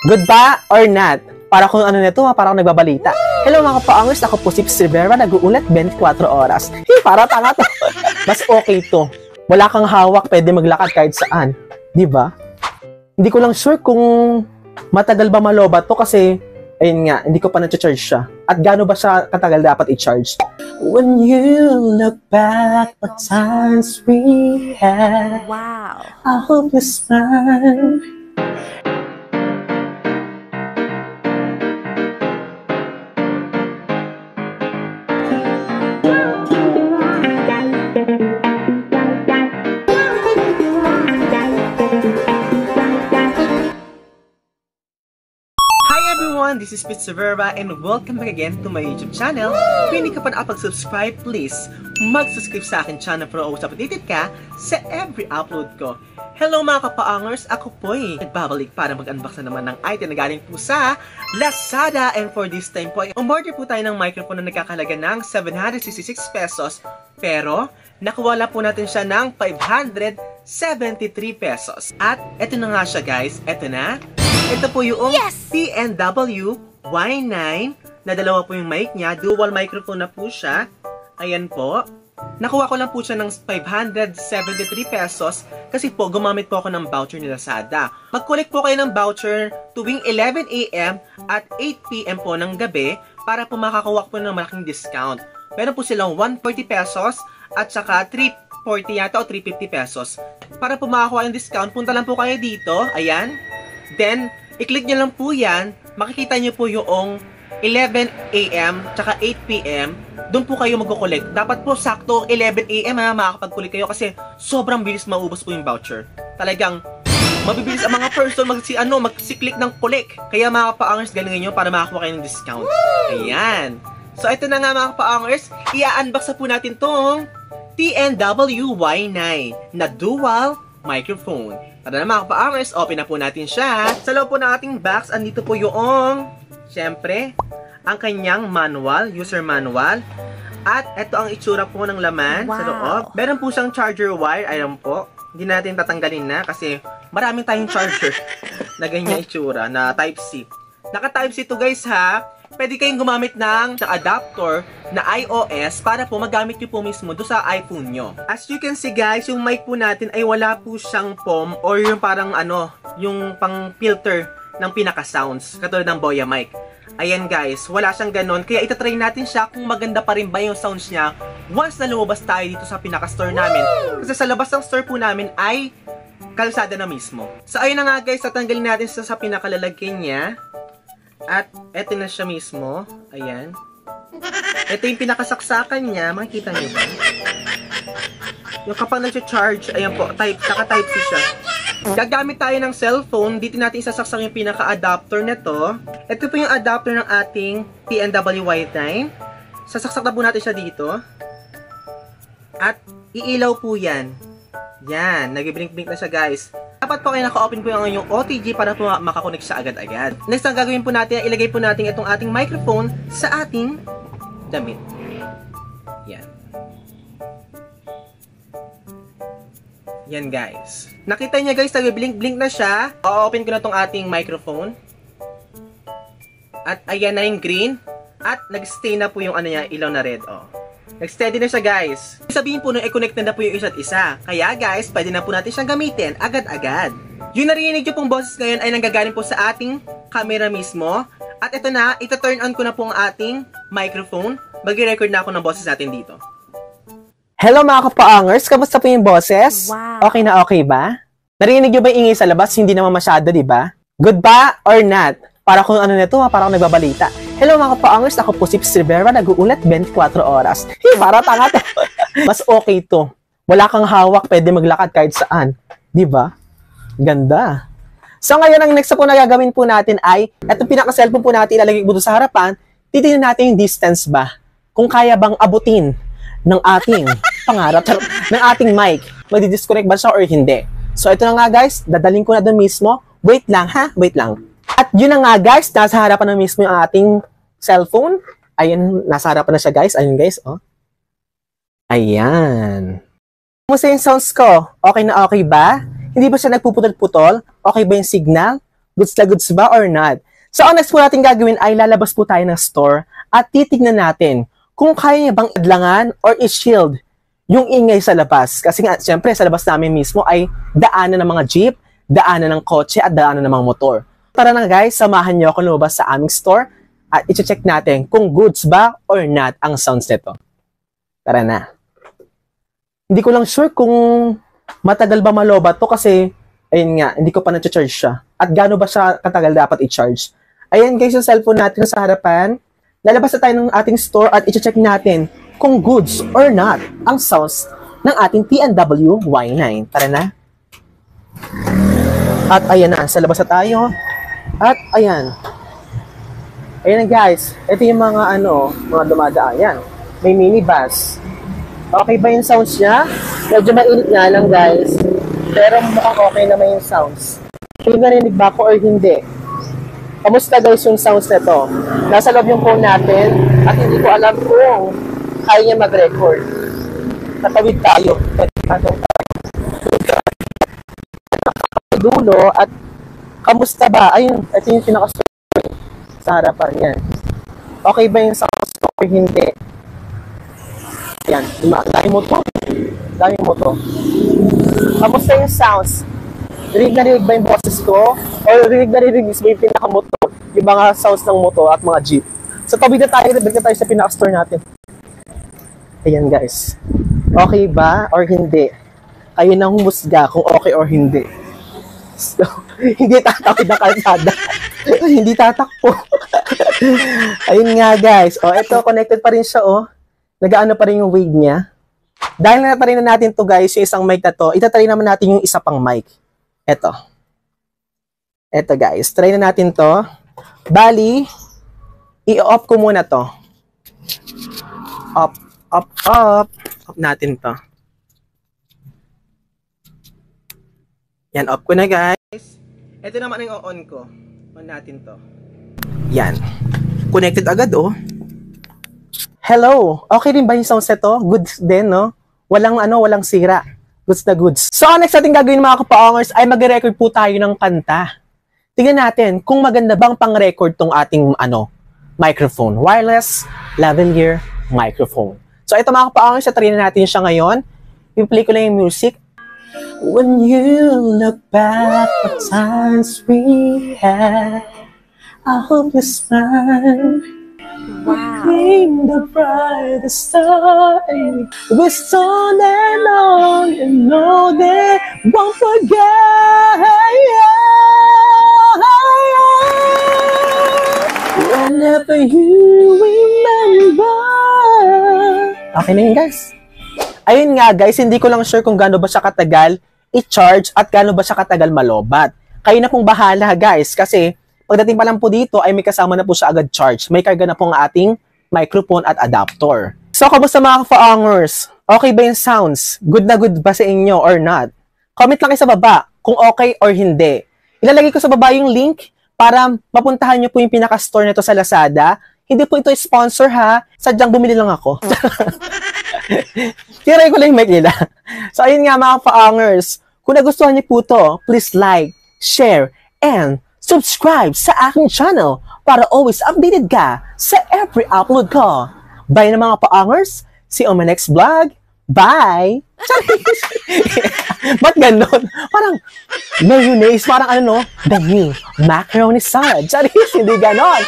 Good ba or not? Para kung ano nito ha, para akong nagbabalita. Hello mga kapaangers, ako po si Rivera, nag-uulat 24 oras. Para tanga to. Mas okay to. Wala kang hawak, pwede maglakad kahit saan. Di ba? Hindi ko lang sure kung matagal ba malobat to kasi, ayun nga, hindi ko pa na-charge siya. At gaano ba siya katagal dapat i-charge? When you look back at times we had, wow, I hope you smile. This is Rivera and welcome back again to my YouTube channel. Kung hindi ka pa nakapag-subscribe, please mag-subscribe sa akin channel para always updated ka sa every upload ko. Hello mga kapaangers, ako po nagbabalik para mag-unbox na naman ng item na galing po sa Lazada, and for this time po, umorder po tayo ng microphone na nagkakalaga ng 766 pesos pero nakuwala po natin siya ng 573 pesos. At eto na nga siya guys, eto na. Ito po yung TNW Y9 na dalawa po yung mic niya. Dual microphone na po siya. Ayan po. Nakuha ko lang po siya ng 573 pesos kasi po gumamit po ako ng voucher ni Lazada. Mag-collect po kayo ng voucher tuwing 11 AM at 8 PM po ng gabi para po makakuha po ng malaking discount. Meron po silang 140 pesos at saka 340 yata o 350 pesos. Para po makakuha ng discount, punta lang po kayo dito. Ayan. Then, i-click nyo lang po yan, makikita nyo po yung 11 AM tsaka 8 PM, doon po kayo mag-collect. Dapat po sakto 11 AM makakapag-collect kayo kasi sobrang bilis maubos po yung voucher. Talagang mabibilis ang mga person mag-click ng collect. Kaya mga kapaangers, galingin nyo para makakuha kayo ng discount. Ayan. So, ito na nga mga kapaangers, i-unbox po natin tong TNW Y9 na dual microphone. Tara na mga kapaangers, open na po natin siya. Sa loob po ng ating box, andito po yung, syempre, ang kanyang manual, user manual. At ito ang itsura po ng laman sa loob. Meron po siyang charger wire, ayan po. Hindi natin tatanggalin na kasi maraming tayong charger na ganyan itsura, na Type-C. Naka-Type-C to guys ha. Pwede kayong gumamit ng adapter na iOS para po magamit nyo po mismo do sa iPhone nyo. As you can see guys, yung mic po natin ay wala po siyang foam or yung parang yung pang filter ng pinaka-sounds, katulad ng Boya mic. Ayan guys, wala siyang ganon. Kaya itatry natin siya kung maganda pa rin ba yung sounds niya once na lumabas tayo dito sa pinaka-store namin. Kasi sa labas ng store po namin ay kalsada na mismo. So ayun na nga guys, tatanggalin natin sa pinakalalagyan niya. At eto na siya mismo. Ayan. Ito yung pinakasaksakan niya. Makikita niyo ba? Yung kapag nag-charge, ayan po, naka-type C siya. Gagamit tayo ng cellphone. Dito natin isasaksak yung pinaka-adapter nito. Ito po yung adapter ng ating TNW Y9. Sasaksak na po natin siya dito. At iilaw po yan. Yan, nag-blink-blink na siya guys. Dapat po kayo naka-open po yung OTG para po makakonect siya agad-agad. Next, ang gagawin po natin, ilagay po natin itong ating microphone sa ating damit. Yan. Yan guys. Nakita niya guys, nag-blink-blink na siya. O-open ko na itong ating microphone. At ayan na yung green. At nag-stay na po yung ilaw na red. Nag-steady na siya guys. Sabihin po nung i-connect na po yung isa't isa. Kaya guys, pwede na po natin siyang gamitin agad-agad. Yung narinig nyo pong boses ngayon ay nanggagaling po sa ating camera mismo. At ito na, ita-turn on ko na po ang ating microphone. Mag-record na ako ng boses natin dito. Hello mga kapaangers, kamusta po yung boses? Wow. Okay na okay ba? Narinig nyo ba yung ingay sa labas? Hindi naman masyado, di ba? Good ba or not? Para kung ano nito ha, para akong nagbabalita. Hello mga kapaangers, ako po si Rivera, nag-uulat 24 oras. Para tanga to. Mas okay to. Wala kang hawak, pwede maglakad kahit saan. Di ba? Ganda. So ngayon, ang next po na gagawin po natin ay, itong pinaka-cellphone po natin, ilalagay po sa harapan, titignan natin yung distance ba. Kung kaya bang abutin ng ating pangarap, ng ating mic. Magdi-disconnect ba siya or hindi? So ito na nga guys, dadaling ko na doon mismo. Wait lang ha, wait lang. At yun na nga guys, nasa harapan na mismo yung ating cellphone. Ayun, nasa harapan na siya guys. Ayun guys, oh. Ayan. Kumusta yung sounds ko? Okay na okay ba? Hindi ba siya nagpuputol-putol? Okay ba yung signal? Goods na goods ba or not? So, ang next po natin gagawin ay lalabas po tayo ng store at titignan natin kung kaya niya bang idlangan or i-shield yung ingay sa labas. Kasi nga, siyempre, sa labas namin mismo ay daanan ng mga jeep, daanan ng kotse, at daanan ng mga motor. Tara na guys, samahan niyo ako lumabas sa aming store at i-check natin kung goods ba or not ang sounds nito. Tara na. Hindi ko lang sure kung matagal ba malobat to kasi, ayun nga, hindi ko pa na-charge siya. At gaano ba siya katagal dapat i-charge? Ayan guys, yung cellphone natin sa harapan. Lalabas na tayo ng ating store at i-check natin kung goods or not ang sounds ng ating P&W Y9. Tara na. At ayan na, sa labas na tayo. At ayan. Ayan na guys, ito yung mga mga dumadaan. Ayan, may minibus. Okay ba yung sounds niya? Medyo mainit nga lang guys. Pero mukhang okay naman yung sounds. Kung narinig ba ako or hindi? Kamusta guys yung sounds nito? Nasa loob yung phone natin at hindi ko alam kung kaya niya mag-record. Tatawid tayo. Dulo at kamusta ba? Ayun, ito yung pinaka-story sa harapan yan. Okay ba yung sounds or hindi? Yan, dami mo to. Dami mo to. Kamusta yung sounds? Rinig na rinig ba yung boses ko? O rinig na rinig ba yung pinakamoto? Yung mga sounds ng moto at mga jeep. So, tawid na tayo sa pinaka-store natin. Ayan guys. Okay ba or hindi? Kayo nang humusga kung okay or hindi. So, hindi tatawid na kalsada. Hindi tatakpo. Ayun nga guys. O, ito, connected pa rin siya nagaano pa rin yung wave niya. Dahil na pa rin na natin to guys, yung isang mic na to, itatry naman natin yung isa pang mic. Ito. Ito guys, try na natin to. Bali, i-off ko muna to. Off natin to. Yan, off ko na guys. Ito naman ang on ko. On natin to. Yan. Connected agad Hello! Okay rin ba yung sounds nito? Good din, no? Walang sira. Goods na goods. So, next natin gagawin mga kapaongers ay mag-record po tayo ng kanta. Tingnan natin kung maganda bang pang-record tong ating, microphone. Wireless lavalier microphone. So, ito mga kapaongers, try na natin siya ngayon. I-play ko lang yung music. When you look back at times we had, I hope you smile. Wow. Became the brightest star and we stand alone and know that won't forget. Whenever you remember. Okay na yun guys. Ayun nga guys, hindi ko lang sure kung gaano ba siya katagal i-charge at gaano ba siya katagal malobat. Kayo na pong bahala guys kasi pagdating pa lang po dito ay may kasama na po siya agad charge. May karga na po ang ating microphone at adapter. So, kamusta mga ka-faongers? Okay ba yung sounds? Good na good ba sa inyo or not? Comment lang kayo sa baba kung okay or hindi. Ilalagay ko sa baba yung link para mapuntahan nyo po yung pinaka-store nito sa Lazada. Hindi po ito sponsor ha. Sadyang bumili lang ako. Tiray ko lang yung mic nila. So, ayun nga mga ka-faongers. Kung nagustuhan niyo po to, please like, share, and subscribe sa aking channel para always updated ka sa every upload ko. Bye na mga pa-angers. See you on my next vlog. Bye! Ba't ganon? Parang mayonnaise, parang the new macaroni salad. Charis, hindi ganon.